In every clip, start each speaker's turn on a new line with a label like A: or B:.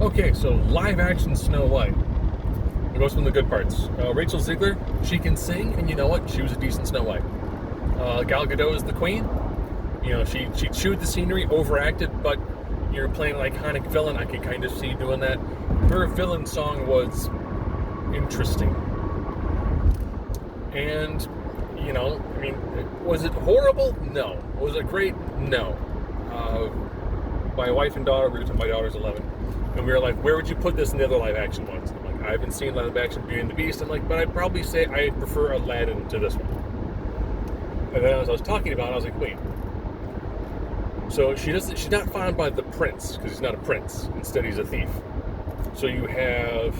A: Okay, so live action Snow White. It goes from the good parts. Rachel Ziegler, she can sing, and you know what? She was a decent Snow White. Gal Gadot is the queen. You know, she chewed the scenery, overacted, but you're playing an iconic villain. I can kind of see doing that. Her villain song was interesting. And, you know, I mean, was it horrible? No. Was it great? No. My wife and daughter, my daughter's 11, and we were like, where would you put this in the other live action ones? I'm like, I haven't seen live action Beauty and the Beast. I'm like, but I'd probably say I prefer Aladdin to this one. And then as I was talking about it, I was like, wait. So she's not found by the prince, because he's not a prince. Instead, he's a thief. So you have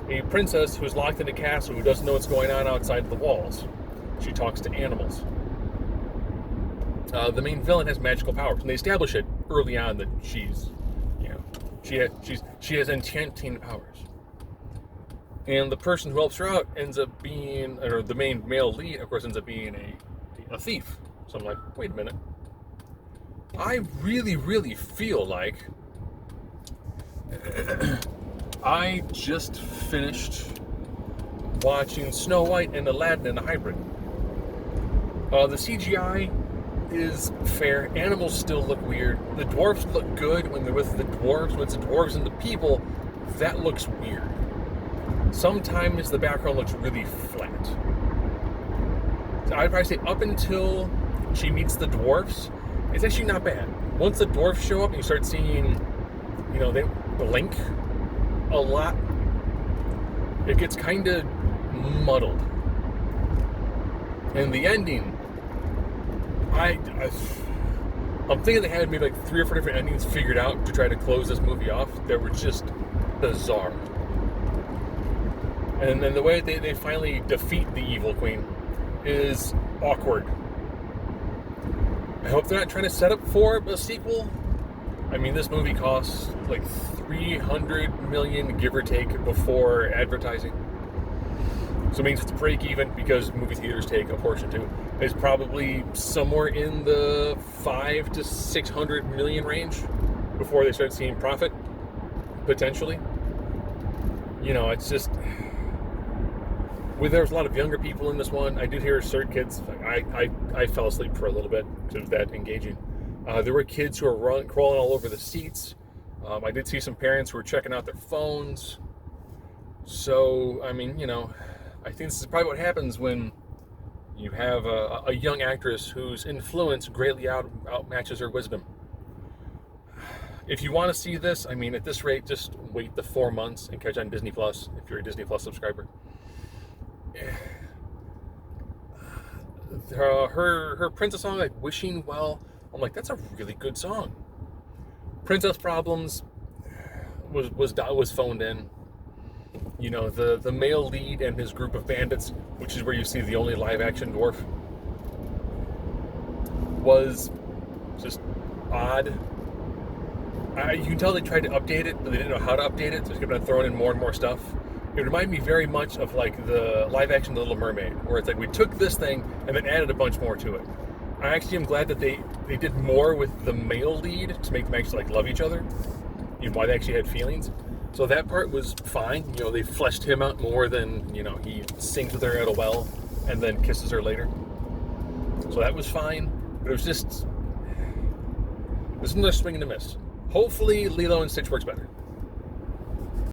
A: a princess who's locked in a castle who doesn't know what's going on outside the walls. She talks to animals. The main villain has magical powers, and they establish it early on that she's, you know, she has enchanting powers. And the person who helps her out ends up being, or the main male lead, of course, ends up being a thief. So I'm like, wait a minute. I really, really feel like I just finished watching Snow White and Aladdin in a hybrid. The CGI is fair. Animals still look weird. The dwarfs look good when they're with the dwarves. When it's the dwarves and the people, that looks weird. Sometimes the background looks really flat. So I'd probably say up until she meets the dwarfs, it's actually not bad. Once the dwarfs show up and you start seeing, you know, they blink a lot, it gets kind of muddled. And the ending, I'm thinking they had maybe like 3 or 4 different endings figured out to try to close this movie off that were just bizarre. And then the way they finally defeat the evil queen is awkward. I hope they're not trying to set up for a sequel. I mean, this movie costs like $300 million, give or take, before advertising. So it means it's break even, because movie theaters take a portion too. It's probably somewhere in the 500 to 600 million range before they start seeing profit, potentially. You know, it's just, there's a lot of younger people in this one. I did hear certain kids. I fell asleep for a little bit because it was that engaging. There were kids who were crawling all over the seats. I did see some parents who were checking out their phones. So, I mean, you know, I think this is probably what happens when you have a young actress whose influence greatly outmatches her wisdom. If you want to see this, I mean, at this rate, just wait the 4 months and catch on Disney Plus if you're a Disney Plus subscriber. Her princess song, like Wishing Well, I'm like, that's a really good song. Princess Problems was phoned in. You know, the male lead and his group of bandits, which is where you see the only live action dwarf, was just odd. You can tell they tried to update it, but they didn't know how to update it, so they kept on throwing in more and more stuff. It reminded me very much of like the live action The Little Mermaid, where it's like we took this thing and then added a bunch more to it. I actually am glad that they did more with the male lead to make them actually like love each other, you know, why they actually had feelings. So that part was fine. You know, they fleshed him out more than, you know, he sings with her at a well and then kisses her later. So that was fine. But it was just, this is another swing and a miss. Hopefully Lilo and Stitch works better.